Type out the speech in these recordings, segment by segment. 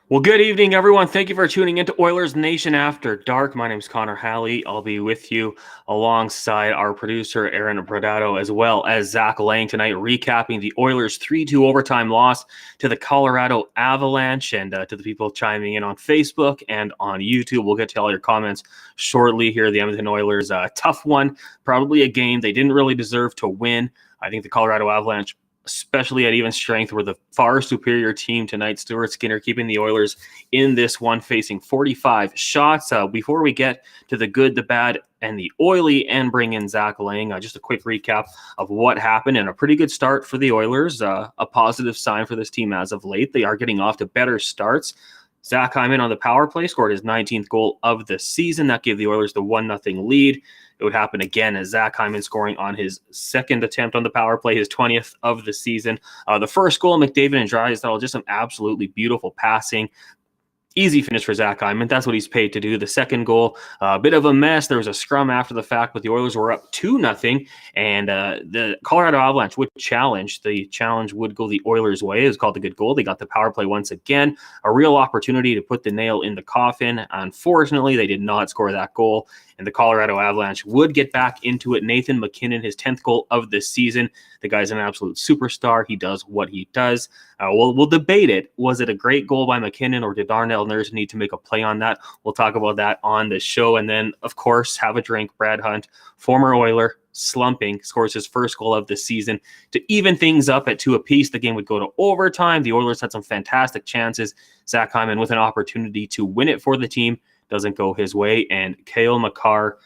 Well, good evening, everyone. Thank you for tuning into Oilersnation After Dark. My name is Connor Halley. I'll be with you alongside our producer, Aaron Bradado, as well as Zach Laing tonight, recapping the Oilers' 3-2 overtime loss to the Colorado Avalanche. And to the people chiming in on Facebook and on YouTube, we'll get to all your comments shortly here. The Edmonton Oilers, tough one, probably a game they didn't really deserve to win. I think the Colorado Avalanche, especially at even strength, were the far superior team tonight. Stuart Skinner keeping the Oilers in this one, facing 45 shots. Before we get to the good, the bad, and the oily, and bring in Zach Laing, just a quick recap of what happened, and a pretty good start for the Oilers. A positive sign for this team as of late. They are getting off to better starts. Zach Hyman on the power play scored his 19th goal of the season. That gave the Oilers the 1-0 lead. It would happen again as Zach Hyman scoring on his second attempt on the power play, his 20th of the season. The first goal, McDavid and Drysdale, just some absolutely beautiful passing. Easy finish for Zach Hyman. That's what he's paid to do. The second goal, a bit of a mess. There was a scrum after the fact, but the Oilers were up 2-0, and the Colorado Avalanche would challenge. The challenge would go the Oilers' way. It was called the good goal. They got the power play once again. A real opportunity to put the nail in the coffin. Unfortunately, they did not score that goal, and the Colorado Avalanche would get back into it. Nathan MacKinnon, his 10th goal of the season. The guy's an absolute superstar. He does what he does. We'll debate it. Was it a great goal by MacKinnon, or did Darnell Nurse need to make a play on that? We'll talk about that on the show. And then, of course, have a drink. Brad Hunt, former Oiler, slumping, scores his first goal of the season to even things up at 2 apiece. The game would go to overtime. The Oilers had some fantastic chances. Zach Hyman with an opportunity to win it for the team. Doesn't go his way. And Cale Makar,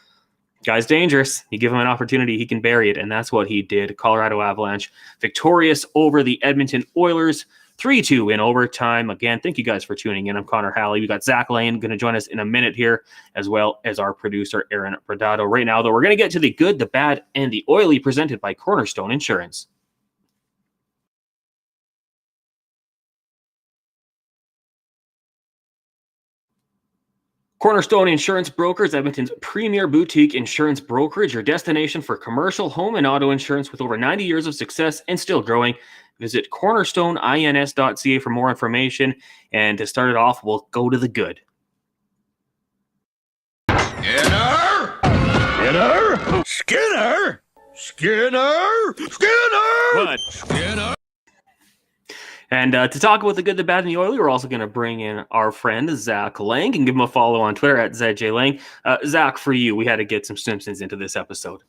guy's dangerous. You give him an opportunity, he can bury it, and that's what he did. Colorado Avalanche victorious over the Edmonton Oilers, 3-2 in overtime. Again, thank you guys for tuning in. I'm Connor Halley. We got Zach Laing going to join us in a minute here, as well as our producer, Aaron Bradado. Right now, though, we're going to get to the good, the bad, and the oily, presented by Cornerstone Insurance. Cornerstone Insurance Brokers, Edmonton's premier boutique insurance brokerage, your destination for commercial, home, and auto insurance with over 90 years of success and still growing. Visit cornerstoneins.ca for more information. And to start it off, we'll go to the good. Skinner! Skinner! Skinner! Skinner! Skinner! What? Skinner! And to talk about the good, the bad, and the oily, we're also going to bring in our friend Zach Laing and give him a follow on Twitter at ZJLang. Zach, for you, we had to get some Simpsons into this episode.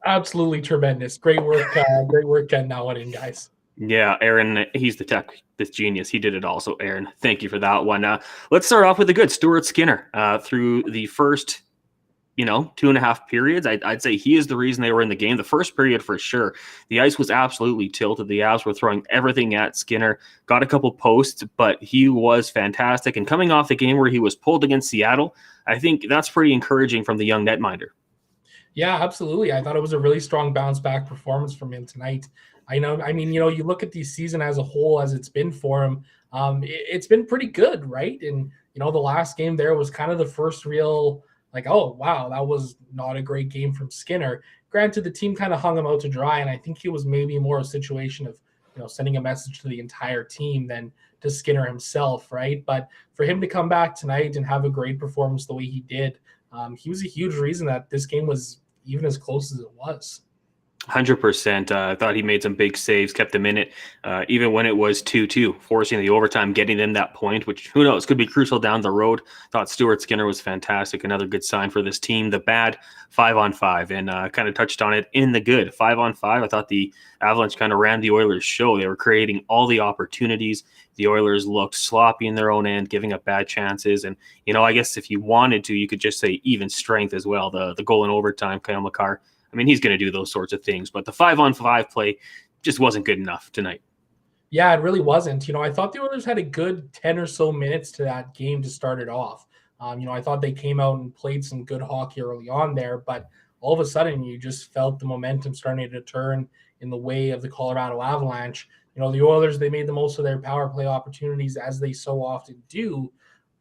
Absolutely tremendous. Great work. Great work getting that one in, guys. Yeah, Aaron, he's the tech, this genius. He did it also, Aaron. Thank you for that one. Let's start off with the good. Stuart Skinner, through the first 2.5 periods, I'd say he is the reason they were in the game. The first period, for sure, the ice was absolutely tilted. The Avs were throwing everything at Skinner, got a couple posts, but he was fantastic. And coming off the game where he was pulled against Seattle, I think that's pretty encouraging from the young netminder. Yeah, absolutely. I thought it was a really strong bounce back performance from him tonight. You look at the season as a whole, as it's been for him, it's been pretty good, right? And, the last game there was kind of the first real, oh, wow, that was not a great game from Skinner. Granted, the team kind of hung him out to dry, and I think it was maybe more a situation of, sending a message to the entire team than to Skinner himself, right? But for him to come back tonight and have a great performance the way he did, he was a huge reason that this game was even as close as it was. 100%. I thought he made some big saves, kept them in it, even when it was 2-2, forcing the overtime, getting them that point, which, who knows, could be crucial down the road. Thought Stuart Skinner was fantastic. Another good sign for this team. The bad, 5-on-5, and kind of touched on it in the good. 5-on-5, I thought the Avalanche kind of ran the Oilers' show. They were creating all the opportunities. The Oilers looked sloppy in their own end, giving up bad chances. And, I guess if you wanted to, you could just say even strength as well. The goal in overtime, Cale Makar, he's going to do those sorts of things, but the 5-on-5 play just wasn't good enough tonight. Yeah, it really wasn't. I thought the Oilers had a good 10 or so minutes to that game to start it off. I thought they came out and played some good hockey early on there, but all of a sudden you just felt the momentum starting to turn in the way of the Colorado Avalanche. The Oilers, they made the most of their power play opportunities, as they so often do.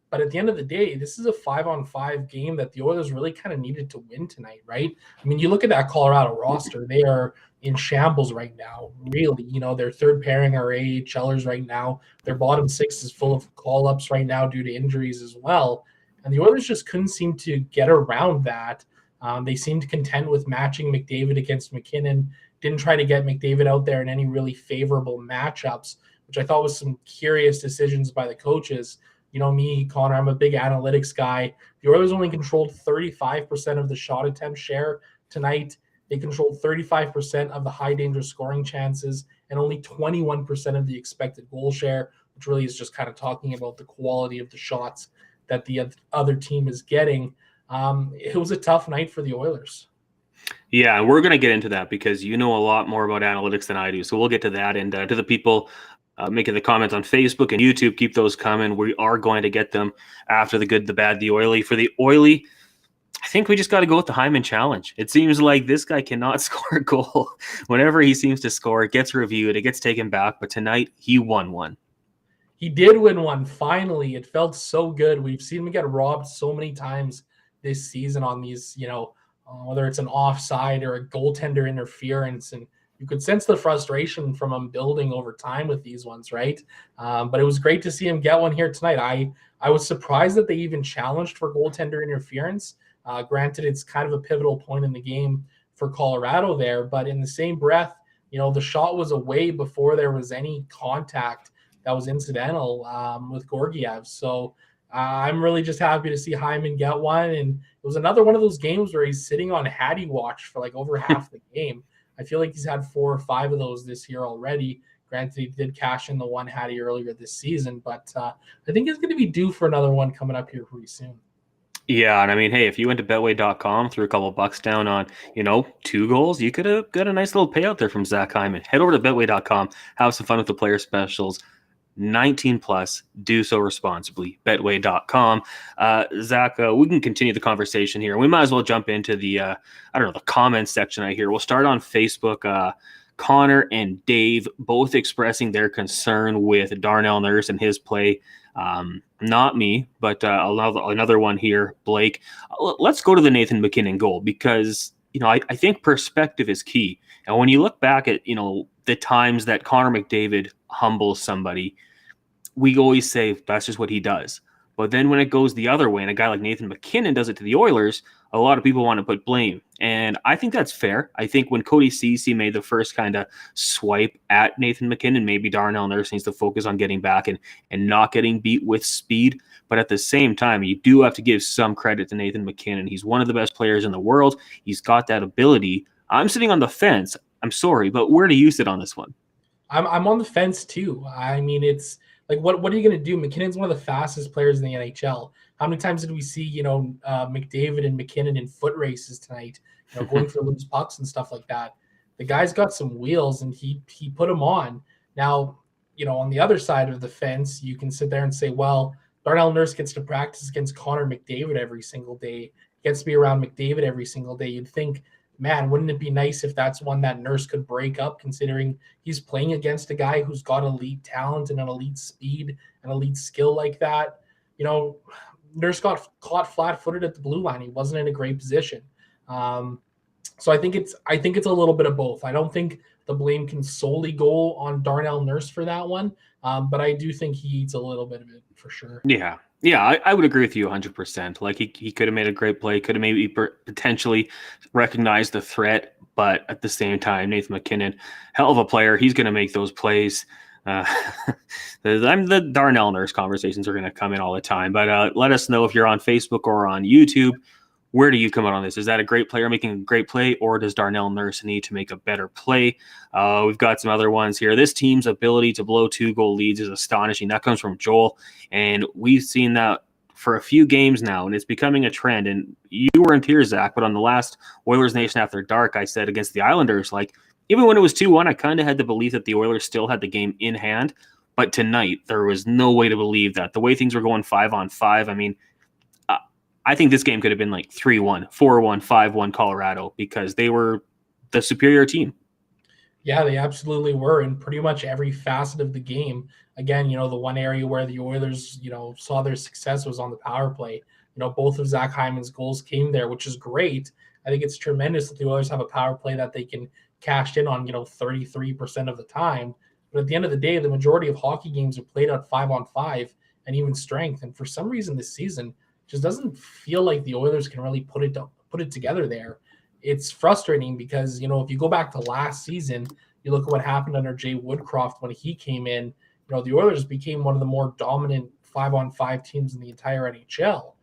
But at the end of the day, this is a 5-on-5 game that the Oilers really kind of needed to win tonight, right? You look at that Colorado roster. They are in shambles right now. Really, their third pairing are AHLers right now. Their bottom six is full of call-ups right now due to injuries as well. And the Oilers just couldn't seem to get around that. They seemed content with matching McDavid against McKinnon. Didn't try to get McDavid out there in any really favorable matchups, which I thought was some curious decisions by the coaches. Me, Connor, I'm a big analytics guy. The Oilers only controlled 35% of the shot attempt share tonight. They controlled 35% of the high danger scoring chances and only 21% of the expected goal share, which really is just kind of talking about the quality of the shots that the other team is getting. It was a tough night for the Oilers. Yeah, and we're going to get into that because you know a lot more about analytics than I do. So we'll get to that. And to the people making the comments on Facebook and YouTube, keep those coming. We are going to get them after the good, the bad, the oily. For the oily, I think we just got to go with the Hyman challenge. It seems like this guy cannot score a goal. Whenever he seems to score, it gets reviewed, it gets taken back. But tonight, he won one. He did win one, finally. It felt so good. We've seen him get robbed so many times this season on these, whether it's an offside or a goaltender interference. And you could sense the frustration from him building over time with these ones, right? But it was great to see him get one here tonight. I was surprised that they even challenged for goaltender interference. Granted, it's kind of a pivotal point in the game for Colorado there, but in the same breath, the shot was away before there was any contact that was incidental with Georgiev. So I'm really just happy to see Hyman get one. And it was another one of those games where he's sitting on Hattie watch for like over half the game. I feel like he's had 4 or 5 of those this year already. Granted, he did cash in the one Hattie earlier this season, but I think he's going to be due for another one coming up here pretty soon. Yeah, and I mean, hey, if you went to betway.com, threw a couple bucks down on, 2 goals, you could have got a nice little payout there from Zach Hyman. Head over to betway.com, have some fun with the player specials. 19 plus, do so responsibly. Betway.com. Zach, we can continue the conversation here. We might as well jump into the the comments section right here. We'll start on Facebook. Connor and Dave both expressing their concern with Darnell Nurse and his play. Not me, but another one here, Blake. Let's go to the Nathan MacKinnon goal because, I think perspective is key. And when you look back at, the times that Connor McDavid humbles somebody, we always say that's just what he does. But then when it goes the other way and a guy like Nathan MacKinnon does it to the Oilers, a lot of people want to put blame. And I think that's fair. I think when Cody Ceci made the first kind of swipe at Nathan MacKinnon, maybe Darnell Nurse needs to focus on getting back and not getting beat with speed. But at the same time, you do have to give some credit to Nathan MacKinnon. He's one of the best players in the world. He's got that ability. I'm sitting on the fence. I'm sorry, but where do you sit on this one? I'm on the fence too. I mean, it's like, what are you going to do? McKinnon's one of the fastest players in the NHL. How many times did we see, McDavid and McKinnon in foot races tonight, going for loose pucks and stuff like that? The guy's got some wheels and he put them on. Now, on the other side of the fence, you can sit there and say, well, Darnell Nurse gets to practice against Connor McDavid every single day, gets to be around McDavid every single day. You'd think, man, wouldn't it be nice if that's one that Nurse could break up, considering he's playing against a guy who's got elite talent and an elite speed and elite skill like that. Nurse got caught flat-footed at the blue line. He wasn't in a great position. So I think it's a little bit of both. I don't think the blame can solely go on Darnell Nurse for that one, but I do think he eats a little bit of it for sure. Yeah, I would agree with you 100%. Like he could have made a great play, could have maybe potentially recognized the threat, but at the same time, Nathan MacKinnon, hell of a player. He's going to make those plays. The Darnell Nurse conversations are going to come in all the time, but let us know if you're on Facebook or on YouTube. Where do you come out on this? Is that a great player making a great play, or does Darnell Nurse need to make a better play? We've got some other ones here. This team's ability to blow 2-goal leads is astonishing. That comes from Joel, and we've seen that for a few games now, and it's becoming a trend. And you were in tears, Zach, but on the last Oilers Nation After Dark, I said against the Islanders, like, even when it was 2-1, I kind of had to believe that the Oilers still had the game in hand. But tonight, there was no way to believe that. The way things were going 5-on-5, I mean, I think this game could have been like 3-1, 4-1, 5-1 Colorado because they were the superior team. Yeah, they absolutely were in pretty much every facet of the game. Again, the one area where the Oilers, saw their success was on the power play. Both of Zach Hyman's goals came there, which is great. I think it's tremendous that the Oilers have a power play that they can cashed in on, 33% of the time. But at the end of the day, the majority of hockey games are played at 5-on-5 and even strength. And for some reason this season just doesn't feel like the Oilers can really put it together there. It's frustrating because, if you go back to last season, you look at what happened under Jay Woodcroft when he came in, the Oilers became one of the more dominant 5-on-5 teams in the entire NHL.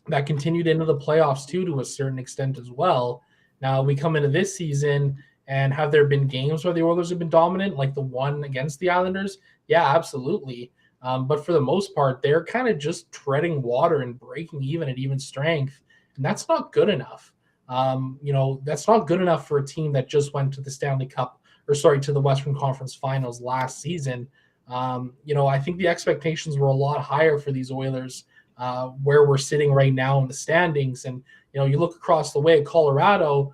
That continued into the playoffs too, to a certain extent as well. Now we come into this season, and have there been games where the Oilers have been dominant, like the one against the Islanders? Yeah, absolutely. But for the most part, they're kind of just treading water and breaking even at even strength. And that's not good enough. That's not good enough for a team that just went to the to the Western Conference Finals last season. I think the expectations were a lot higher for these Oilers where we're sitting right now in the standings. And, you look across the way at Colorado,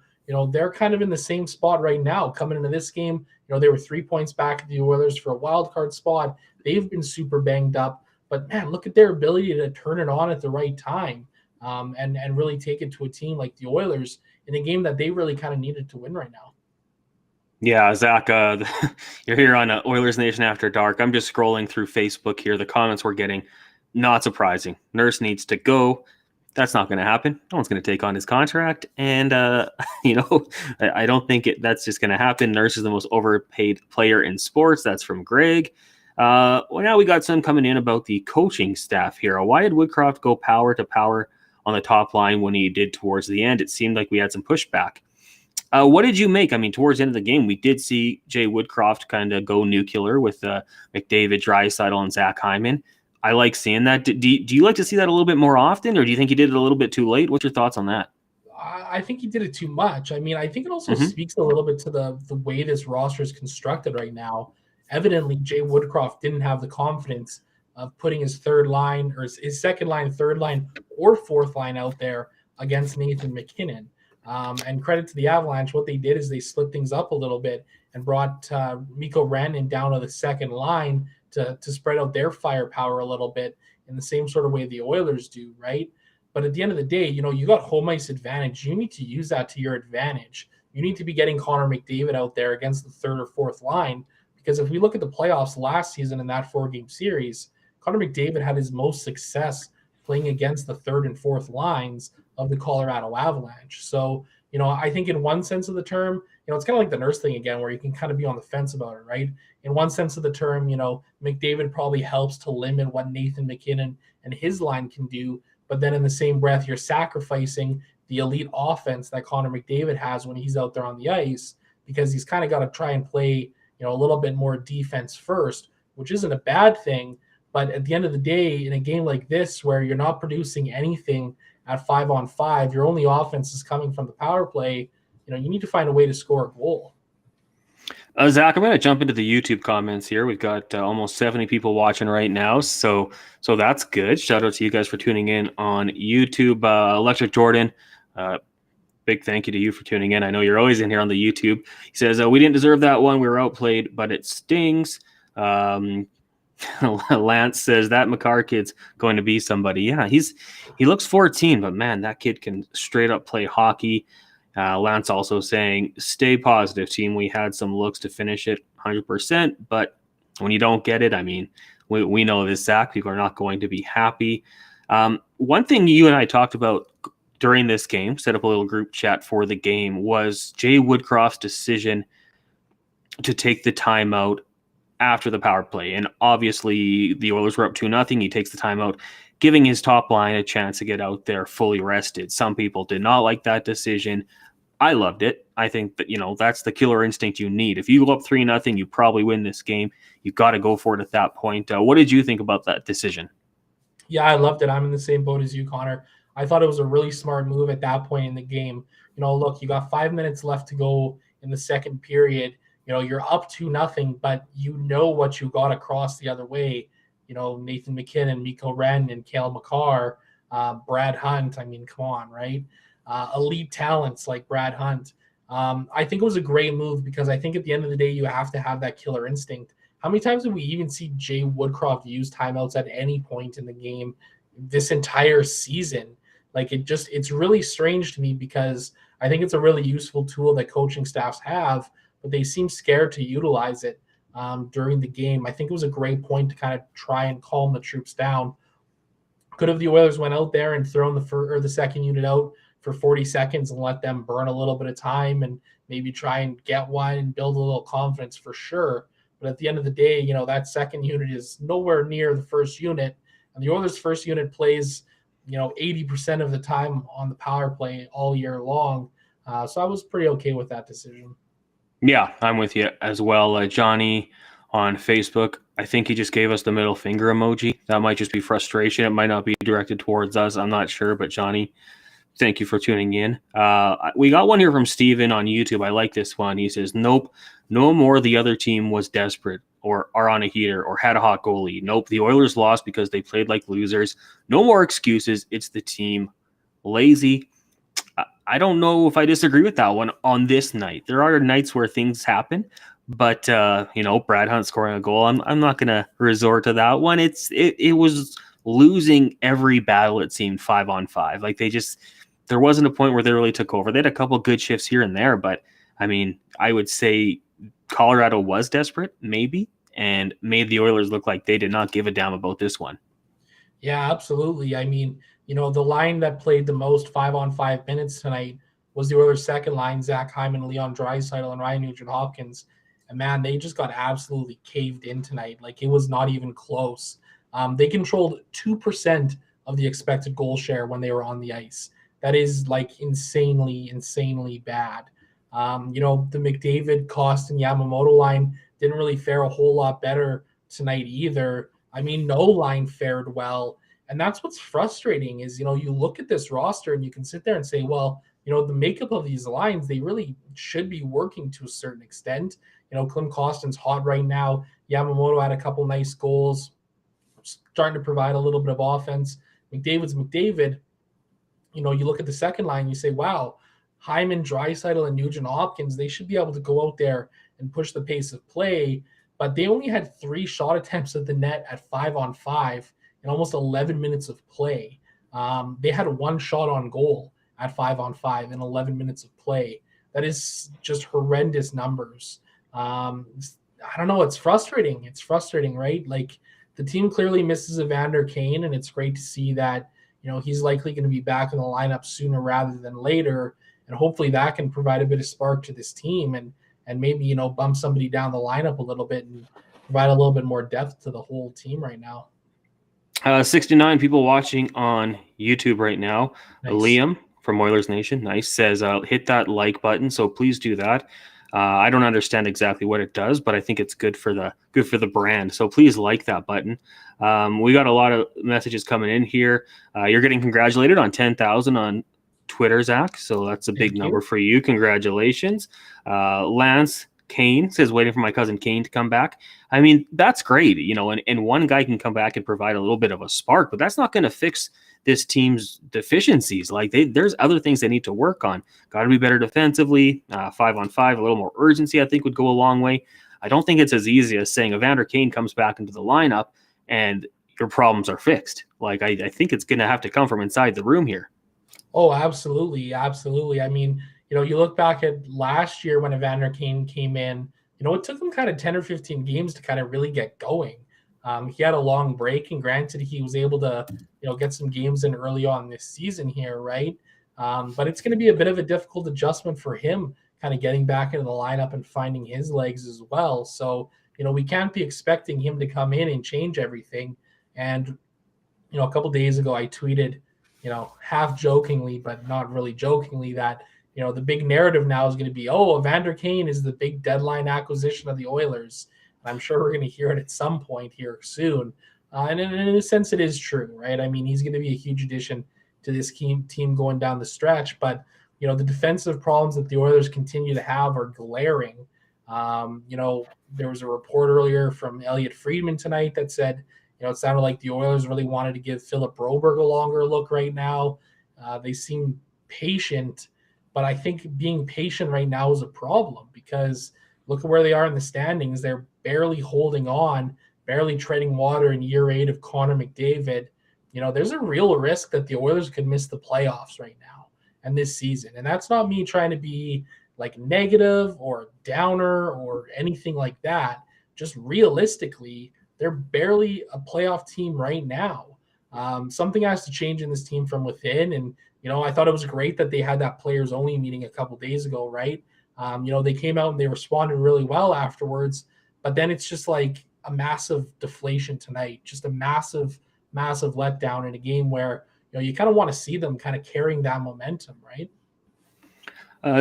they're kind of in the same spot right now. Coming into this game, they were 3 points back at the Oilers for a wild card spot. They've been super banged up, but man, look at their ability to turn it on at the right time and really take it to a team like the Oilers in a game that they really kind of needed to win right now. Yeah, Zach, you're here on Oilers Nation After Dark. I'm just scrolling through Facebook here. The comments we're getting, not surprising. Nurse needs to go. That's not going to happen. No one's going to take on his contract. And, I don't think that's just going to happen. Nurse is the most overpaid player in sports. That's from Greg. Well, now we got some coming in about the coaching staff here. Why did Woodcroft go power to power on the top line when he did towards the end? It seemed like we had some pushback. What did you make? I mean, towards the end of the game, we did see Jay Woodcroft kind of go nuclear with McDavid, Draisaitl, and Zach Hyman. I like seeing that. Do you like to see that a little bit more often, or do you think he did it a little bit too late? What's your thoughts on that? I think he did it too much. I mean, I think it also speaks a little bit to the way this roster is constructed right now. Evidently, Jay Woodcroft didn't have the confidence of putting his third line or his second line, third line, or fourth line out there against Nathan MacKinnon. And credit to the Avalanche, what they did is they split things up a little bit and brought Mikko Rantanen down to the second line to spread out their firepower a little bit in the same sort of way the Oilers do, right? But at the end of the day, you got home ice advantage. You need to use that to your advantage. You need to be getting Connor McDavid out there against the third or fourth line, because if we look at the playoffs last season in that 4-game series, Connor McDavid had his most success playing against the third and fourth lines of the Colorado Avalanche. So, I think in one sense of the term, it's kind of like the Nurse thing again, where you can kind of be on the fence about it, right? In one sense of the term, McDavid probably helps to limit what Nathan MacKinnon and his line can do. But then in the same breath, you're sacrificing the elite offense that Connor McDavid has when he's out there on the ice, because he's kind of got to try and play, a little bit more defense first, which isn't a bad thing. But at the end of the day, in a game like this, where you're not producing anything at 5-on-5, your only offense is coming from the power play, you need to find a way to score a goal. Zach, I'm going to jump into the YouTube comments here. We've got almost 70 people watching right now, so that's good. Shout out to you guys for tuning in on YouTube. Electric Jordan, big thank you to you for tuning in. I know you're always in here on the YouTube. He says, we didn't deserve that one. We were outplayed, but it stings. Lance says that Makar kid's going to be somebody. Yeah, he looks 14, but man, that kid can straight up play hockey. Lance also saying, stay positive, team. We had some looks to finish it 100%, but when you don't get it, I mean, we know this, Zach. People are not going to be happy. One thing you and I talked about during this game, set up a little group chat for the game, was Jay Woodcroft's decision to take the timeout after the power play. And obviously the Oilers were up 2-0. He takes the timeout, giving his top line a chance to get out there fully rested. Some people did not like that decision. I loved it. I think that, that's the killer instinct you need. If you go up 3-0, you probably win this game. You've got to go for it at that point. What did you think about that decision? Yeah, I loved it. I'm in the same boat as you, Connor. I thought it was a really smart move at that point in the game. Look, you got 5 minutes left to go in the second period. You're up 2-0, but what you got across the other way. Nathan MacKinnon, Mikko Rantanen, Cale Makar, Brad Hunt. I mean, come on, right? Elite talents like Brad Hunt. I think it was a great move, because I think at the end of the day, you have to have that killer instinct. How many times did we even see Jay Woodcroft use timeouts at any point in the game this entire season? Like, it's really strange to me, because I think it's a really useful tool that coaching staffs have, but they seem scared to utilize it during the game. I think it was a great point to kind of try and calm the troops down. Could have the Oilers went out there and thrown the second unit out for 40 seconds and let them burn a little bit of time and maybe try and get one and build a little confidence for sure. But at the end of the day, you know, that second unit is nowhere near the first unit. And the Oilers' first unit plays, 80% of the time on the power play all year long. So I was pretty okay with that decision. Yeah, I'm with you as well. Johnny on Facebook, I think he just gave us the middle finger emoji. That might just be frustration. It might not be directed towards us. I'm not sure. But Johnny, thank you for tuning in. We got one here from Steven on YouTube. I like this one. He says, nope, no more the other team was desperate or are on a heater or had a hot goalie. Nope, the Oilers lost because they played like losers. No more excuses. It's the team. Lazy. I don't know if I disagree with that one on this night. There are nights where things happen, but Brad Hunt scoring a goal, I'm not going to resort to that one. It was losing every battle, it seemed, 5-on-5. Like there wasn't a point where they really took over. They had a couple good shifts here and there, but I mean, I would say Colorado was desperate, maybe, and made the Oilers look like they did not give a damn about this one. Yeah, absolutely. I mean, the line that played the most 5-on-5 minutes tonight was the Oilers' second line, Zach Hyman, Leon Draisaitl, and Ryan Nugent-Hopkins. And man, they just got absolutely caved in tonight. Like, it was not even close. They controlled 2% of the expected goal share when they were on the ice. That is like insanely, insanely bad. The McDavid, Cost, and Yamamoto line didn't really fare a whole lot better tonight either. I mean, no line fared well. And that's what's frustrating is, you look at this roster and you can sit there and say, well, the makeup of these lines, they really should be working to a certain extent. Klim Kostin's hot right now. Yamamoto had a couple nice goals, starting to provide a little bit of offense. McDavid's McDavid. You look at the second line, you say, wow, Hyman, Draisaitl, and Nugent-Hopkins, they should be able to go out there and push the pace of play. But they only had 3 shot attempts at the net at 5-on-5 in almost 11 minutes of play. They had 1 shot on goal at 5-on-5 in 11 minutes of play. That is just horrendous numbers. I don't know. It's frustrating. It's frustrating, right? Like, the team clearly misses Evander Kane, and it's great to see that, he's likely going to be back in the lineup sooner rather than later. And hopefully that can provide a bit of spark to this team and maybe, bump somebody down the lineup a little bit and provide a little bit more depth to the whole team right now. 69 people watching on YouTube right now. Nice. Liam from Oilers Nation, nice, says hit that like button. So please do that. I don't understand exactly what it does, but I think it's good for the brand. So please like that button. We got a lot of messages coming in here. You're getting congratulated on 10,000 on Twitter, Zach. So that's a big number for you. Congratulations. Lance Kane says, waiting for my cousin Kane to come back. I mean, that's great, and one guy can come back and provide a little bit of a spark, but that's not going to fix this team's deficiencies. Like, there's other things they need to work on. Got to be better defensively. 5-on-5, a little more urgency, I think, would go a long way. I don't think it's as easy as saying Evander Kane comes back into the lineup and your problems are fixed. Like, I think it's going to have to come from inside the room here. Oh, absolutely. Absolutely. I mean, you look back at last year when Evander Kane came in, it took him kind of 10 or 15 games to kind of really get going. He had a long break, and granted, he was able to, get some games in early on this season here, right? But it's going to be a bit of a difficult adjustment for him kind of getting back into the lineup and finding his legs as well. So, we can't be expecting him to come in and change everything. And, a couple days ago, I tweeted, half jokingly, but not really jokingly, that, the big narrative now is going to be, Evander Kane is the big deadline acquisition of the Oilers. And I'm sure we're going to hear it at some point here soon. And in a sense, it is true, right? I mean, he's going to be a huge addition to this team going down the stretch. But, the defensive problems that the Oilers continue to have are glaring. There was a report earlier from Elliot Friedman tonight that said, it sounded like the Oilers really wanted to give Philip Broberg a longer look right now. They seem patient, but I think being patient right now is a problem because look at where they are in the standings. They're barely holding on, barely treading water in year 8 of Connor McDavid. There's a real risk that the Oilers could miss the playoffs right now. and this season. And that's not me trying to be like negative or downer or anything like that. Just realistically, they're barely a playoff team right now. Something has to change in this team from within. And, I thought it was great that they had that players only meeting a couple days ago, right? They came out and they responded really well afterwards, but then it's just like a massive deflation tonight, just a massive, massive letdown in a game where, you kind of want to see them kind of carrying that momentum, right?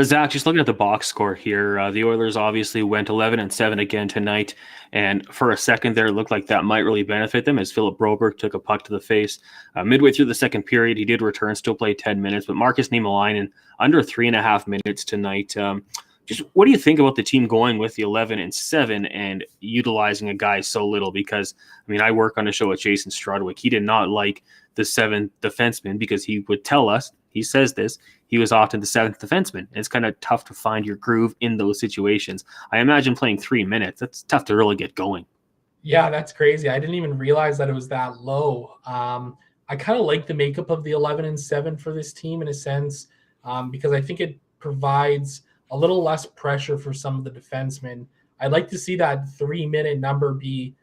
Zach, just looking at the box score here, the Oilers obviously went 11-7 again tonight, and for a second there, it looked like that might really benefit them as Philip Broberg took a puck to the face. Midway through the second period, he did return, still played 10 minutes, but Marcus Niemelainen under 3.5 minutes tonight. Just what do you think about the team going with the 11-7 and utilizing a guy so little? Because, I work on a show with Jason Strudwick. He did not like the seventh defenseman because he would tell us, he says this, he was often the seventh defenseman. And it's kind of tough to find your groove in those situations. I imagine playing 3 minutes, that's tough to really get going. Yeah, that's crazy. I didn't even realize that it was that low. I kind of like the makeup of the 11-7 for this team in a sense, because I think it provides a little less pressure for some of the defensemen. I'd like to see that 3-minute number be,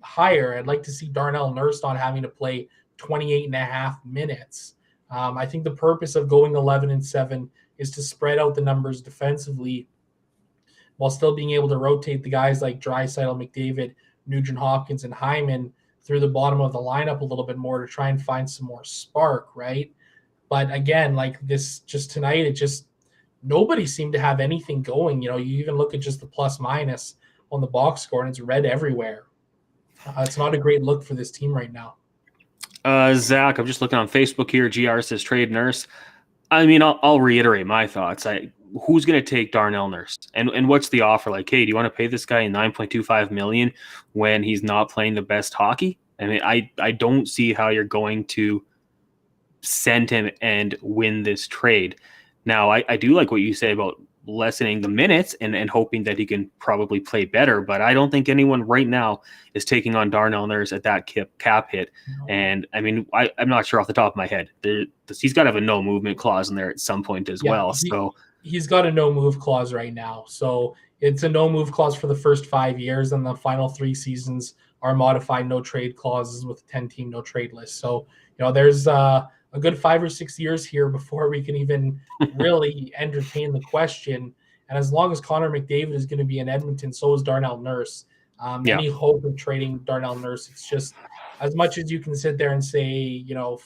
higher. I'd like to see Darnell Nurse not having to play 28.5 minutes. I think the purpose of going 11-7 is to spread out the numbers defensively while still being able to rotate the guys like Draisaitl, McDavid, Nugent Hopkins, and Hyman through the bottom of the lineup a little bit more to try and find some more spark, right? But again, like this, just tonight, nobody seemed to have anything going. You even look at just the plus minus on the box score and it's red everywhere. It's not a great look for this team right now. Zach, I'm just looking on Facebook here. GR says trade Nurse. I'll reiterate my thoughts. Who's going to take Darnell Nurse? And what's the offer? Like, hey, do you want to pay this guy $9.25 million when he's not playing the best hockey? I don't see how you're going to send him and win this trade. Now, I do like what you say about lessening the minutes and hoping that he can probably play better, but I don't think anyone right now is taking on Darnell Nurse at that cap hit. No. And I'm not sure off the top of my head. He's got to have a no movement clause in there at some point as well. So he's got a no move clause right now. So it's a no move clause for the first 5 years, and the final 3 seasons are modified no trade clauses with a 10-team no trade list. So there's a good 5 or 6 years here before we can even really entertain the question. And as long as Connor McDavid is going to be in Edmonton, so is Darnell Nurse. Any hope of trading Darnell Nurse, it's just as much as you can sit there and say, out of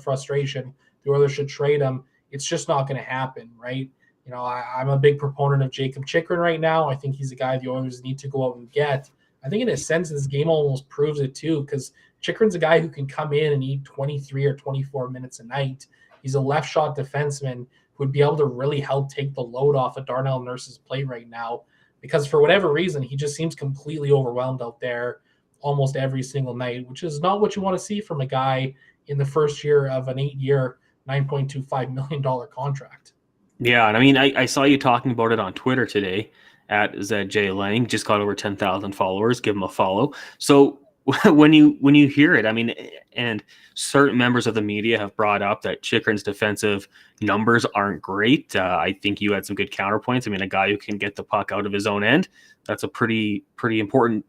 frustration, the Oilers should trade him. It's just not going to happen, right? I'm a big proponent of Jacob Chychrun right now. I think he's a guy the Oilers need to go out and get. I think in a sense, this game almost proves it too, because Chychrun's a guy who can come in and eat 23 or 24 minutes a night. He's a left shot defenseman who would be able to really help take the load off of Darnell Nurse's plate right now, because for whatever reason, he just seems completely overwhelmed out there almost every single night, which is not what you want to see from a guy in the first year of an 8-year, $9.25 million contract. Yeah, and I saw you talking about it on Twitter today at Zach Laing, just got over 10,000 followers. Give him a follow. So when you hear it, and certain members of the media have brought up that Chychrun's defensive numbers aren't great. I think you had some good counterpoints. A guy who can get the puck out of his own end, that's a pretty important,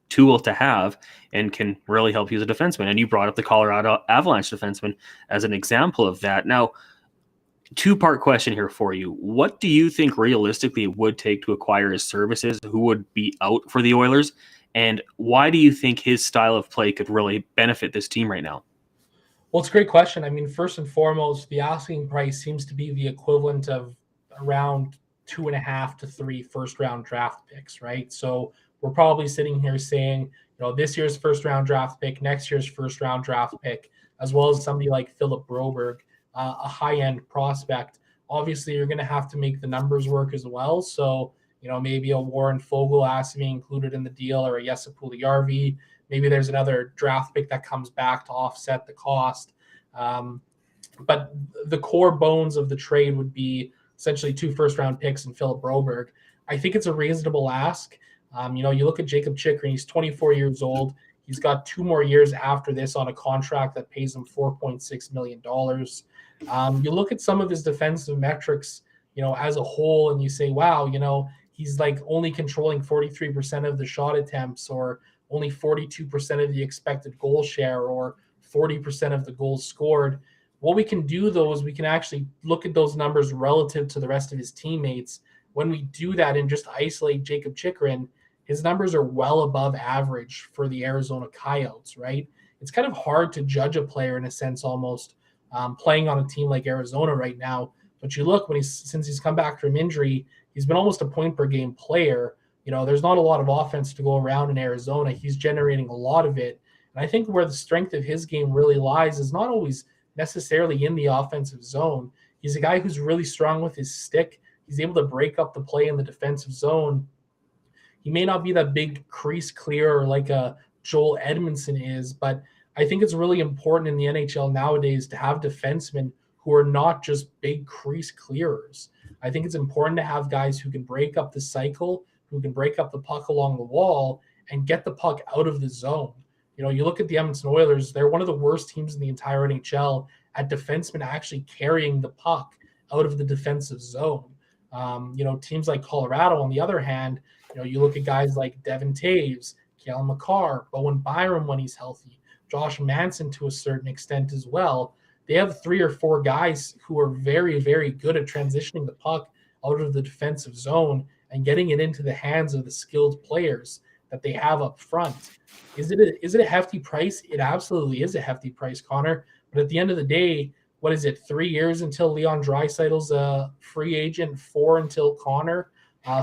tool to have and can really help you as a defenseman. And you brought up the Colorado Avalanche defenseman as an example of that. Now, 2-part question here for you. What do you think realistically it would take to acquire his services? Who would be out for the Oilers? And why do you think his style of play could really benefit this team right now? Well, it's a great question. First and foremost, the asking price seems to be the equivalent of around 2.5 to 3 first-round draft picks, right? So we're probably sitting here saying, this year's first-round draft pick, next year's first-round draft pick, as well as somebody like Philip Broberg, a high-end prospect. Obviously, you're going to have to make the numbers work as well. So, maybe a Warren Fogle has to be included in the deal, or a Jesse Puljujärvi. Maybe there's another draft pick that comes back to offset the cost. But the core bones of the trade would be essentially 2 first-round picks and Philip Broberg. I think it's a reasonable ask. You look at Jacob Chychrun, he's 24 years old. He's got 2 more years after this on a contract that pays him $4.6 million. You look at some of his defensive metrics, as a whole, and you say, wow, he's like only controlling 43% of the shot attempts, or only 42% of the expected goal share, or 40% of the goals scored. What we can do, though, is we can actually look at those numbers relative to the rest of his teammates. When we do that and just isolate Jacob Chychrun, his numbers are well above average for the Arizona Coyotes, right? It's kind of hard to judge a player in a sense, almost playing on a team like Arizona right now. But you look, since he's come back from injury, he's been almost a point per game player. There's not a lot of offense to go around in Arizona. He's generating a lot of it. And I think where the strength of his game really lies is not always necessarily in the offensive zone. He's a guy who's really strong with his stick. He's able to break up the play in the defensive zone. He may not be that big crease clearer like a Joel Edmondson is, but I think it's really important in the NHL nowadays to have defensemen who are not just big crease clearers. I think it's important to have guys who can break up the cycle, who can break up the puck along the wall and get the puck out of the zone. You look at the Edmonton Oilers, they're one of the worst teams in the entire NHL at defensemen actually carrying the puck out of the defensive zone. Teams like Colorado, on the other hand, you look at guys like Devin Taves, Cale Makar, Bowen Byram when he's healthy, Josh Manson to a certain extent as well. They have 3 or 4 guys who are very, very good at transitioning the puck out of the defensive zone and getting it into the hands of the skilled players that they have up front. Is it a hefty price? It absolutely is a hefty price, Connor. But at the end of the day, what is it, 3 years until Leon Draisaitl's a free agent, 4 until Connor,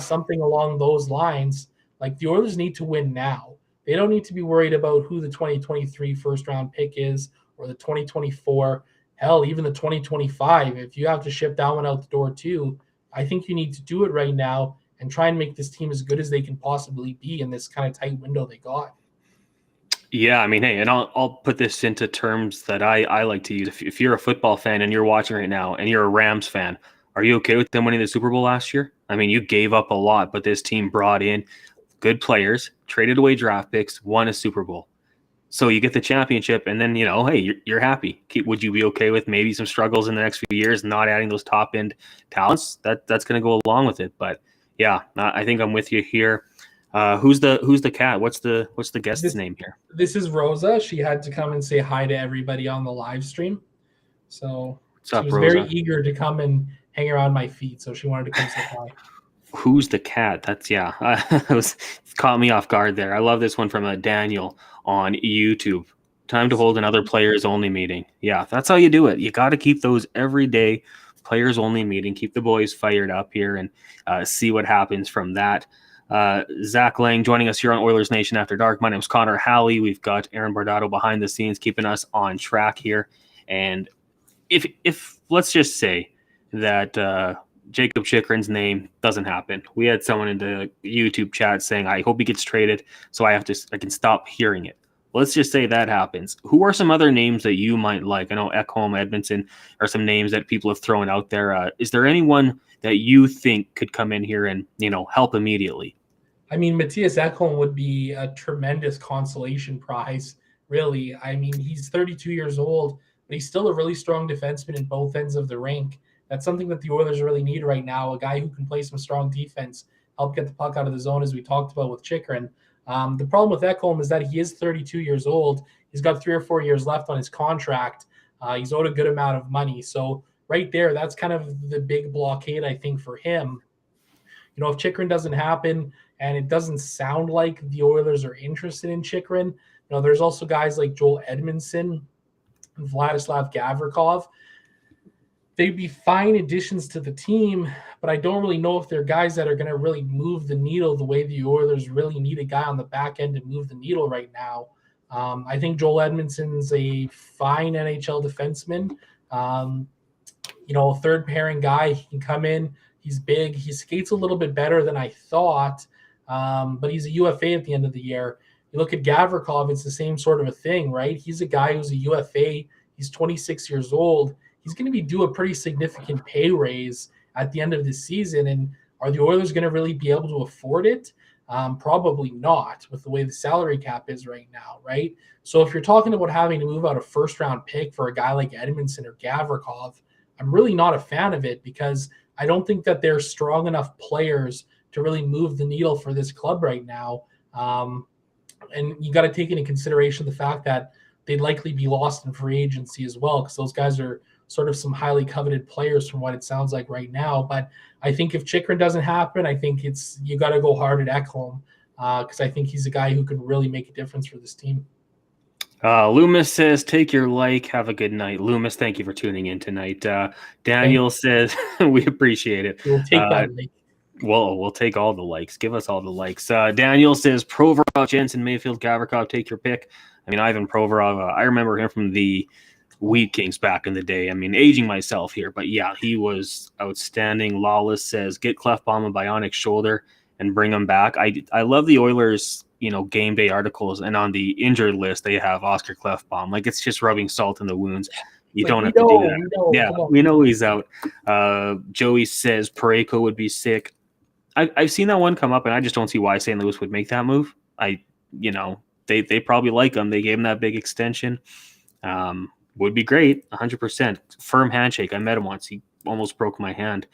something along those lines. Like, the Oilers need to win now. They don't need to be worried about who the 2023 first-round pick is or the 2024, hell, even the 2025. If you have to ship that one out the door too, I think you need to do it right now and try and make this team as good as they can possibly be in this kind of tight window they got. Yeah, I mean, hey, and I'll put this into terms that I like to use. If you're a football fan and you're watching right now and you're a Rams fan, are you okay with them winning the Super Bowl last year? I mean, you gave up a lot, but this team brought in good players, traded away draft picks, won a Super Bowl. So you get the championship, and then, hey, you're happy. Would you be okay with maybe some struggles in the next few years, not adding those top-end talents? That's going to go along with it. But, yeah, I think I'm with you here. Who's the cat? What's the guest's name here? This is Rosa. She had to come and say hi to everybody on the live stream. So she was Rosa? Very eager to come and hang around my feet. So she wanted to come say hi. Who's the cat? That's it caught me off guard there. I love this one from Daniel on YouTube. Time to hold another players only meeting. Yeah, that's how you do it. You got to keep those everyday players only meeting. Keep the boys fired up here and see what happens from that. Zach Laing joining us here on Oilers Nation After Dark. My name is Connor Halley. We've got Aaron Bordato behind the scenes keeping us on track here. And if let's just say that Jacob Chychrun's name doesn't happen. We had someone in the YouTube chat saying, I hope he gets traded so I can stop hearing it. Let's just say that happens. Who are some other names that you might like? I know Ekholm, Edmonton are some names that people have thrown out there. Is there anyone that you think could come in here and, help immediately? I mean, Matthias Ekholm would be a tremendous consolation prize, really. I mean, he's 32 years old, but he's still a really strong defenseman in both ends of the rink. That's something that the Oilers really need right now, a guy who can play some strong defense, help get the puck out of the zone, as we talked about with Chychrun. The problem with Ekholm is that he is 32 years old. He's got 3 or 4 years left on his contract. He's owed a good amount of money. So right there, that's kind of the big blockade, I think, for him. If Chychrun doesn't happen, and it doesn't sound like the Oilers are interested in Chychrun, there's also guys like Joel Edmondson and Vladislav Gavrikov. They'd be fine additions to the team, but I don't really know if they're guys that are going to really move the needle the way the Oilers really need a guy on the back end to move the needle right now. I think Joel Edmondson's a fine NHL defenseman. A third pairing guy. He can come in. He's big. He skates a little bit better than I thought, but he's a UFA at the end of the year. You look at Gavrikov, it's the same sort of a thing, right? He's a guy who's a UFA. He's 26 years old. He's going to be due a pretty significant pay raise at the end of the season. And are the Oilers going to really be able to afford it? Probably not, with the way the salary cap is right now, right? So if you're talking about having to move out a first-round pick for a guy like Edmondson or Gavrikov, I'm really not a fan of it because I don't think that they're strong enough players to really move the needle for this club right now. And you got to take into consideration the fact that they'd likely be lost in free agency as well, because those guys are sort of some highly coveted players from what it sounds like right now. But I think if Chychrun doesn't happen, I think you got to go hard at Ekholm, because I think he's a guy who could really make a difference for this team. Loomis says, take your like. Have a good night. Loomis, thank you for tuning in tonight. Daniel says, we appreciate it. We'll take that like. We'll take all the likes. Give us all the likes. Daniel says, Provorov, Jensen, Mayfield, Gavrikov, take your pick. I mean, Ivan Provorov, I remember him from the Wheat Kings back in the day. I mean, aging myself here, but yeah, he was outstanding. Lawless says, get Clefbaum a bionic shoulder and bring him back. I love the Oilers, game day articles, and on the injured list, they have Oscar Clefbaum. Like, it's just rubbing salt in the wounds. You don't have to do that. We know he's out. Joey says Parayko would be sick. I've seen that one come up, and I just don't see why St. Louis would make that move. They probably like him. They gave him that big extension. Would be great, 100%. Firm handshake. I met him once. He almost broke my hand.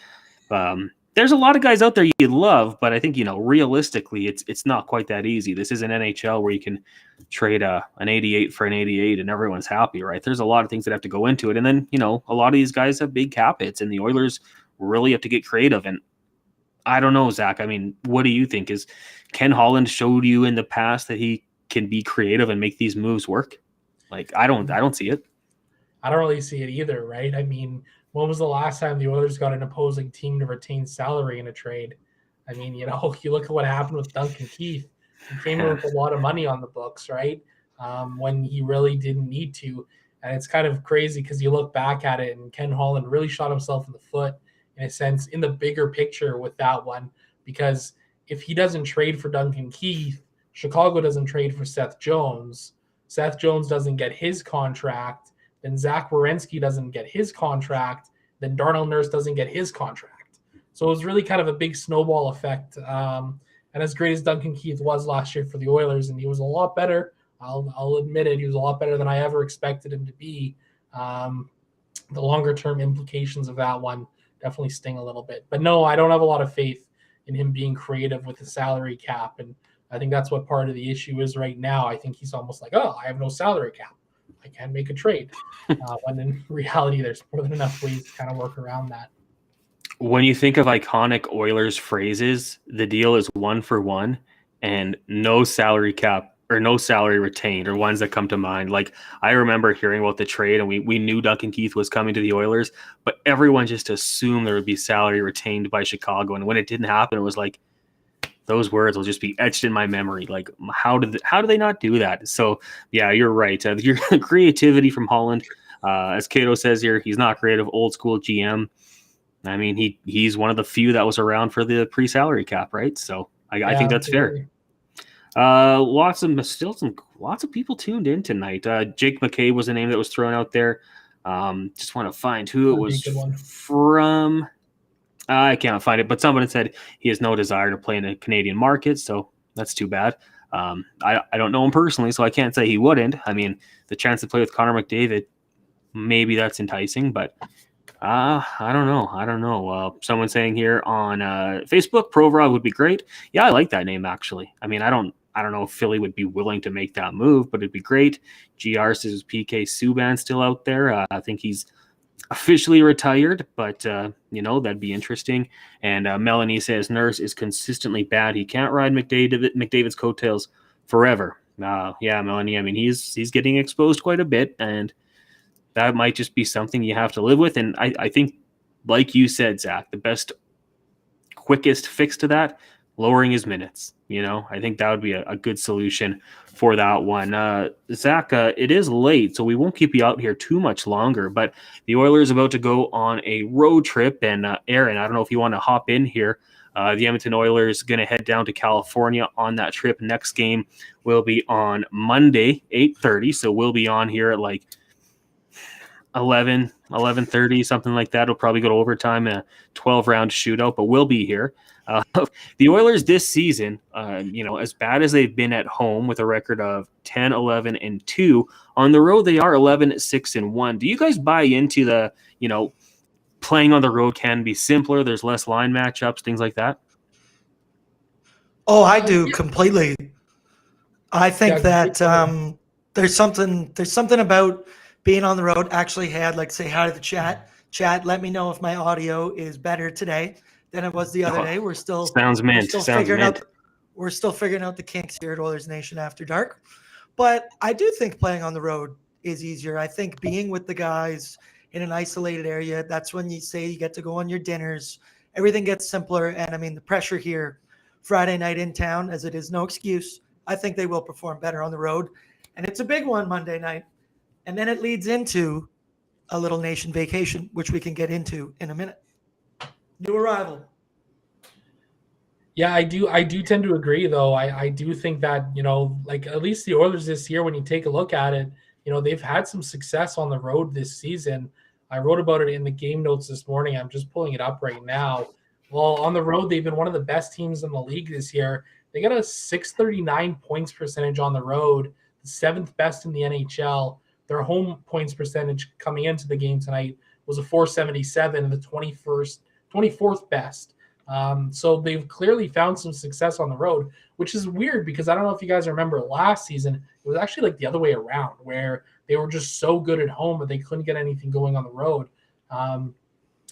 There's a lot of guys out there you love, but I think, realistically, it's not quite that easy. This is an NHL where you can trade an 88 for an 88 and everyone's happy, right? There's a lot of things that have to go into it. And then, a lot of these guys have big cap hits, and the Oilers really have to get creative. And I don't know, Zach. I mean, what do you think? Is Ken Holland showed you in the past that he can be creative and make these moves work? Like, I don't see it. I don't really see it either, right? I mean, when was the last time the Oilers got an opposing team to retain salary in a trade? I mean, you look at what happened with Duncan Keith. He came in with a lot of money on the books, right? When he really didn't need to. And it's kind of crazy because you look back at it, and Ken Holland really shot himself in the foot, in a sense, in the bigger picture with that one. Because if he doesn't trade for Duncan Keith, Chicago doesn't trade for Seth Jones. Seth Jones doesn't get his contract. Then Zach Werenski doesn't get his contract. Then Darnell Nurse doesn't get his contract. So it was really kind of a big snowball effect. And as great as Duncan Keith was last year for the Oilers, and he was a lot better, I'll admit it, he was a lot better than I ever expected him to be. The longer-term implications of that one definitely sting a little bit. But no, I don't have a lot of faith in him being creative with the salary cap. And I think that's what part of the issue is right now. I think he's almost like, I have no salary cap. I can't make a trade. When in reality, there's more than enough ways to kind of work around that. When you think of iconic Oilers phrases, the deal is 1-for-1 and no salary cap or no salary retained, or ones that come to mind. Like, I remember hearing about the trade, and we knew Duncan Keith was coming to the Oilers, but everyone just assumed there would be salary retained by Chicago. And when it didn't happen, it was like, those words will just be etched in my memory. Like, how do they not do that? So, yeah, you're right. Your creativity from Holland, as Cato says here, he's not creative, old school GM. I mean, he's one of the few that was around for the pre-salary cap, right? So I think that's fair. Lots of people tuned in tonight. Jake McKay was a name that was thrown out there. Just want to find who it was from. I can't find it, but someone said he has no desire to play in a Canadian market, so that's too bad. I don't know him personally, so I can't say he wouldn't. I mean, the chance to play with Connor McDavid, maybe that's enticing, but I don't know. Someone saying here on Facebook, Provorov would be great. Yeah, I like that name, actually. I mean, I don't know if Philly would be willing to make that move, but it'd be great. GR says PK Subban still out there. I think he's officially retired, but that'd be interesting. And Melanie says Nurse is consistently bad. He can't ride McDavid's coattails forever. Yeah, Melanie. I mean, he's getting exposed quite a bit, and that might just be something you have to live with. And I think, like you said, Zach, the best, quickest fix to that, lowering his minutes. I think that would be a good solution for that one. Zach, it is late, so we won't keep you out here too much longer, but the Oilers are about to go on a road trip. And Aaron, I don't know if you want to hop in here. The Edmonton Oilers going to head down to California on that trip. Next game will be on Monday, 8:30. So we'll be on here at like 11:30, something like that. It'll probably go to overtime, a 12-round shootout, but we'll be here. The Oilers this season, as bad as they've been at home with a record of 10-11-2, on the road they are 11-6-1. Do you guys buy into the, playing on the road can be simpler. There's less line matchups, things like that. Oh, I do completely. I think Yeah, that there's something about being on the road. Actually, I'd like to say hi to the chat. Chat, let me know if my audio is better today than it was the other day. We're still figuring out the kinks here at Oilers Nation After Dark. But I do think playing on the road is easier. I think being with the guys in an isolated area, that's when you say you get to go on your dinners. Everything gets simpler. And I mean, the pressure here Friday night in town, as it is no excuse, I think they will perform better on the road. And it's a big one Monday night. And then it leads into a little nation vacation, which we can get into in a minute. New arrival. Yeah, I do tend to agree, though. I do think that, like at least the Oilers this year, when you take a look at it, they've had some success on the road this season. I wrote about it in the game notes this morning. I'm just pulling it up right now. Well, on the road, they've been one of the best teams in the league this year. They got a 639 points percentage on the road, the 7th best in the NHL. Their home points percentage coming into the game tonight was a 477, the 24th best. So they've clearly found some success on the road, which is weird because I don't know if you guys remember last season, it was actually like the other way around where they were just so good at home that they couldn't get anything going on the road.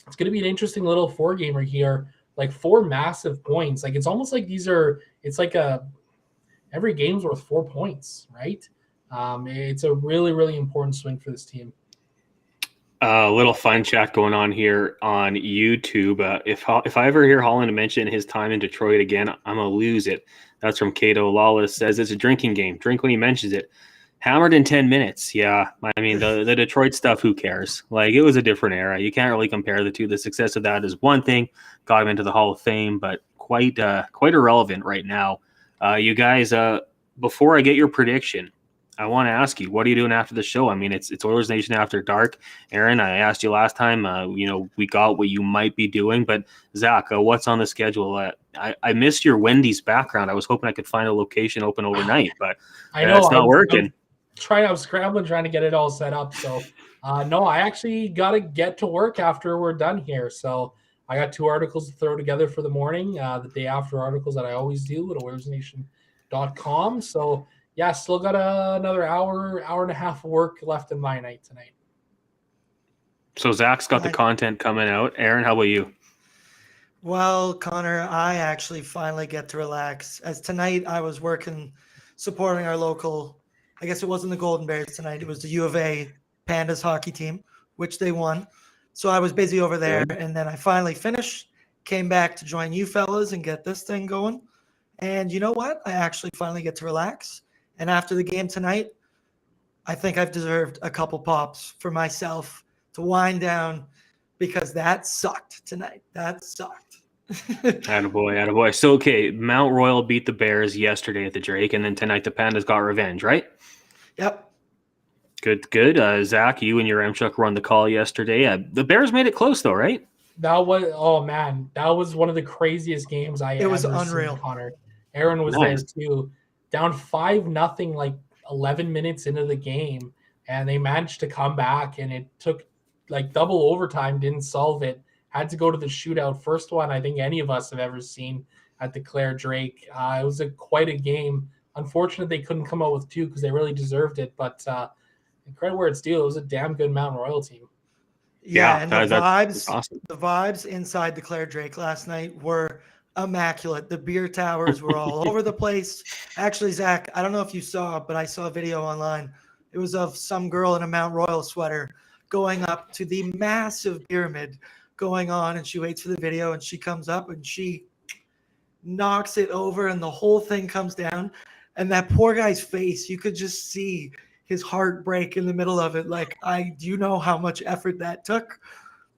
It's going to be an interesting little 4-gamer here, like 4 massive points. Like it's almost like every game's worth 4 points, right? It's a really, really important swing for this team. A little fun chat going on here on YouTube. If I ever hear Holland mention his time in Detroit again, I'm going to lose it. That's from Cato. Lawless says it's a drinking game. Drink when he mentions it. Hammered in 10 minutes. Yeah. I mean, the Detroit stuff, who cares? Like, it was a different era. You can't really compare the two. The success of that is one thing. Got him into the Hall of Fame, but quite irrelevant right now. You guys, before I get your prediction, I want to ask you, what are you doing after the show? I mean, it's Oilers Nation After Dark. Aaron, I asked you last time, we got what you might be doing, but Zach, what's on the schedule? I missed your Wendy's background. I was hoping I could find a location open overnight, but I know it's not working. I was scrambling trying to get it all set up. So, no, I actually got to get to work after we're done here. So I got 2 articles to throw together for the morning, the day after articles that I always do at Oilersnation.com. So, yeah, still got another hour and a half of work left in my night tonight. So Zach's got the content coming out. Aaron, how about you? Well, Connor, I actually finally get to relax. As tonight I was working, supporting our local, I guess it wasn't the Golden Bears tonight. It was the U of A Pandas hockey team, which they won. So I was busy over there. And then I finally finished, came back to join you fellas and get this thing going. And you know what? I actually finally get to relax. And after the game tonight, I think I've deserved a couple pops for myself to wind down because that sucked tonight. That sucked. Attaboy. So, okay, Mount Royal beat the Bears yesterday at the Drake, and then tonight the Pandas got revenge, right? Yep. Good. Zach, you and your M-Chuck were on the call yesterday. The Bears made it close, though, right? That was one of the craziest games I ever seen, unreal. Connor. Aaron was there too. Down 5-0, like 11 minutes into the game, and they managed to come back, and it took like double overtime, didn't solve it. Had to go to the shootout. First one I think any of us have ever seen at the Claire Drake. It was quite a game. Unfortunately, they couldn't come out with 2 because they really deserved it, but credit where it's due. It was a damn good Mountain Royal team. Yeah, and that's awesome. The vibes inside the Claire Drake last night were immaculate. The beer towers were all over the place. Actually, Zach, I don't know if you saw, but I saw a video online. It was of some girl in a Mount Royal sweater going up to the massive pyramid going on, and she waits for the video, and she comes up and she knocks it over, and the whole thing comes down. And that poor guy's face, you could just see his heart break in the middle of it. Like, do know how much effort that took?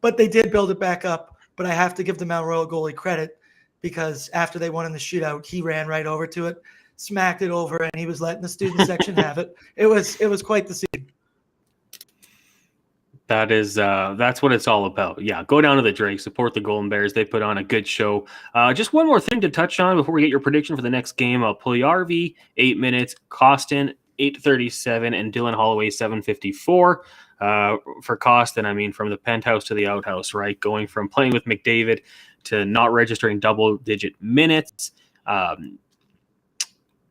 But they did build it back up. But I have to give the Mount Royal goalie credit, because after they won in the shootout, he ran right over to it, smacked it over, and he was letting the student section have it. It was quite the scene. That's what it's all about. Yeah, go down to the Drake, support the Golden Bears. They put on a good show. Just one more thing to touch on before we get your prediction for the next game. Puljärvi, 8 minutes. Kostin, 837, and Dylan Holloway 754 for Costin. I mean, from the penthouse to the outhouse, right? Going from playing with McDavid to not registering double-digit minutes.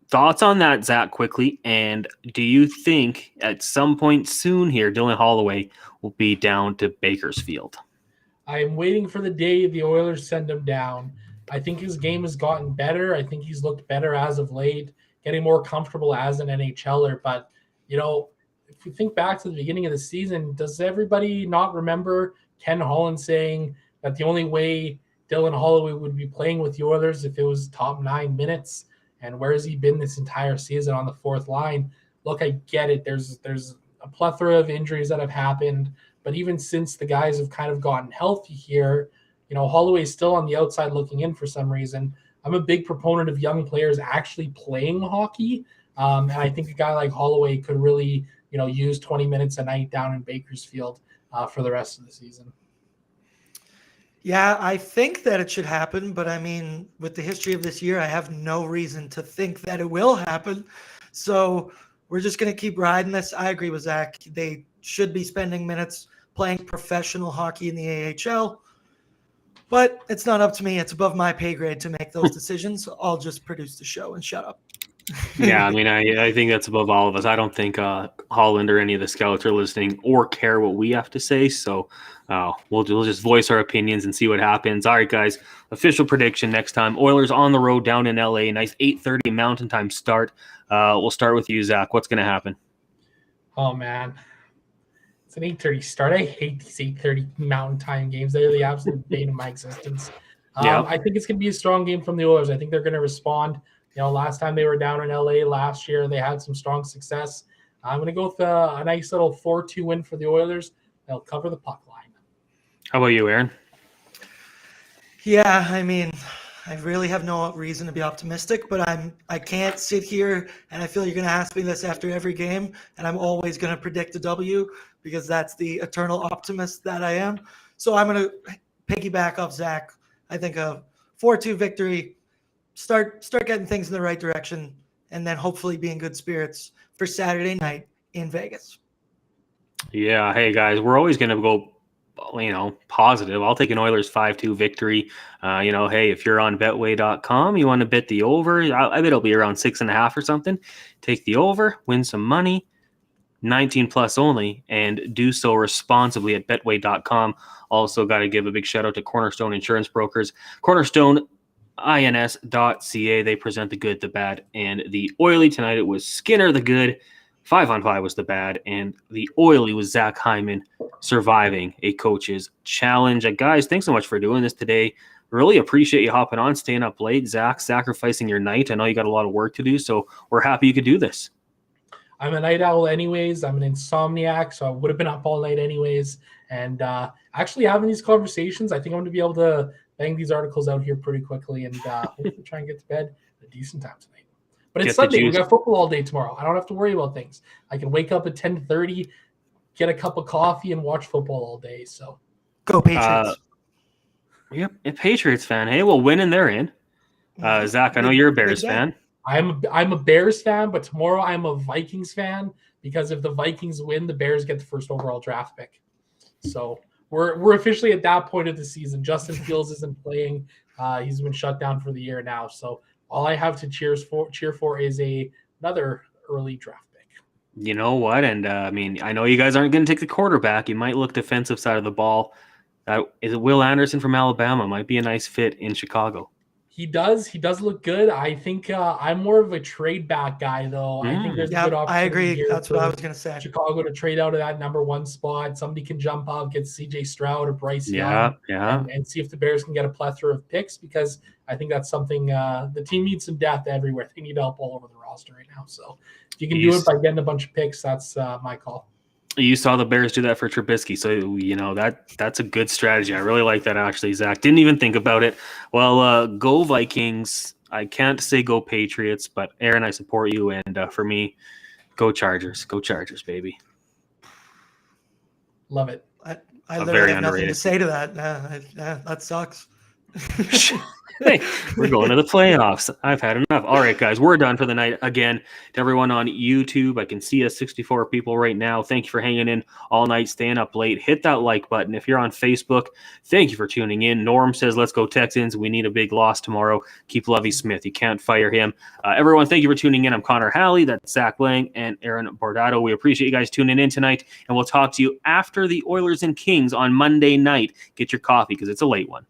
Thoughts on that, Zach, quickly? And do you think at some point soon here, Dylan Holloway will be down to Bakersfield? I'm waiting for the day the Oilers send him down. I think his game has gotten better. I think he's looked better as of late, getting more comfortable as an NHLer. But, if you think back to the beginning of the season, does everybody not remember Ken Holland saying that the only way Dylan Holloway would be playing with the Oilers if it was top 9 minutes? And where has he been this entire season on the fourth line? Look, I get it. There's a plethora of injuries that have happened. But even since the guys have kind of gotten healthy here, Holloway's still on the outside looking in for some reason. I'm a big proponent of young players actually playing hockey. And I think a guy like Holloway could really, use 20 minutes a night down in Bakersfield for the rest of the season. Yeah, I think that it should happen, but I mean, with the history of this year, I have no reason to think that it will happen. So we're just going to keep riding this. I agree with Zach. They should be spending minutes playing professional hockey in the AHL, but it's not up to me. It's above my pay grade to make those decisions. I'll just produce the show and shut up. Yeah, I mean, I think that's above all of us. I don't think Holland or any of the scouts are listening or care what we have to say. So we'll just voice our opinions and see what happens. All right, guys, official prediction next time. Oilers on the road down in LA. Nice 8:30 Mountain Time start. We'll start with you, Zach. What's going to happen? Oh, man. It's an 8:30 start. I hate these 8:30 Mountain Time games. They're the absolute bane of my existence. I think it's going to be a strong game from the Oilers. I think they're going to respond. Last time they were down in LA last year, they had some strong success. I'm going to go with a nice little 4-2 win for the Oilers. They'll cover the puck line. How about you, Aaron? Yeah, I mean, I really have no reason to be optimistic, but I can't sit here and I feel you're going to ask me this after every game, and I'm always going to predict a W because that's the eternal optimist that I am. So I'm going to piggyback off Zach. I think a 4-2 victory. Start getting things in the right direction, and then hopefully be in good spirits for Saturday night in Vegas. Yeah. Hey, guys, we're always going to go, positive. I'll take an Oilers 5-2 victory. Hey, if you're on betway.com, you want to bet the over, I bet it'll be around 6.5 or something. Take the over, win some money, 19 plus only, and do so responsibly at betway.com. Also got to give a big shout out to Cornerstone Insurance Brokers. Cornerstone ins.ca. They present the good, the bad, and the oily. Tonight it was Skinner the good, 5-on-5 was the bad, and the oily was Zach Hyman surviving a coach's challenge. Guys, thanks so much for doing this today. Really appreciate you hopping on, staying up late. Zach, sacrificing your night. I know you got a lot of work to do, so we're happy you could do this. I'm a night owl anyways. I'm an insomniac, so I would have been up all night anyways. And actually having these conversations, I think I'm going to be able to bang these articles out here pretty quickly and hopefully try and get to bed at a decent time tonight. But it's Sunday. We got football all day tomorrow. I don't have to worry about things. I can wake up at 10:30, get a cup of coffee, and watch football all day. So go Patriots. Yep, a Patriots fan. Hey, well, winning they're in. Zach, I know you're a Bears fan. I'm a Bears fan, but tomorrow I'm a Vikings fan because if the Vikings win, the Bears get the first overall draft pick. So we're officially at that point of the season. Justin Fields isn't playing. He's been shut down for the year now. So all I have to cheer for is another early draft pick. You know what? And I know you guys aren't going to take the quarterback. You might look defensive side of the ball. Is it Will Anderson from Alabama? Might be a nice fit in Chicago. He does look good. I think I'm more of a trade back guy, though. I think there's a good opportunity. I agree. That's what I was going to say. Chicago to trade out of that number one spot. Somebody can jump up, get CJ Stroud or Bryce Young, and see if the Bears can get a plethora of picks because I think that's something the team needs some depth everywhere. They need help all over the roster right now. So if you can do it by getting a bunch of picks, that's my call. You saw the Bears do that for Trubisky, so that's a good strategy. I really like that, actually, Zach. Didn't even think about it. Well, go Vikings. I can't say go Patriots, but Aaron, I support you, and for me, go Chargers. Go Chargers, baby. Love it. I literally have nothing to say to that. That sucks. Hey, we're going to the playoffs. I've had enough. All right, guys, we're done for the night. Again, to everyone on YouTube, I can see us 64 people right now. Thank you for hanging in all night, staying up late. Hit that like button. If you're on Facebook, thank you for tuning in. Norm says, let's go Texans. We need a big loss tomorrow. Keep Lovie Smith. You can't fire him. Everyone, thank you for tuning in. I'm Connor Halley. That's Zach Laing and Aaron Bordato. We appreciate you guys tuning in tonight, and we'll talk to you after the Oilers and Kings on Monday night. Get your coffee because it's a late one.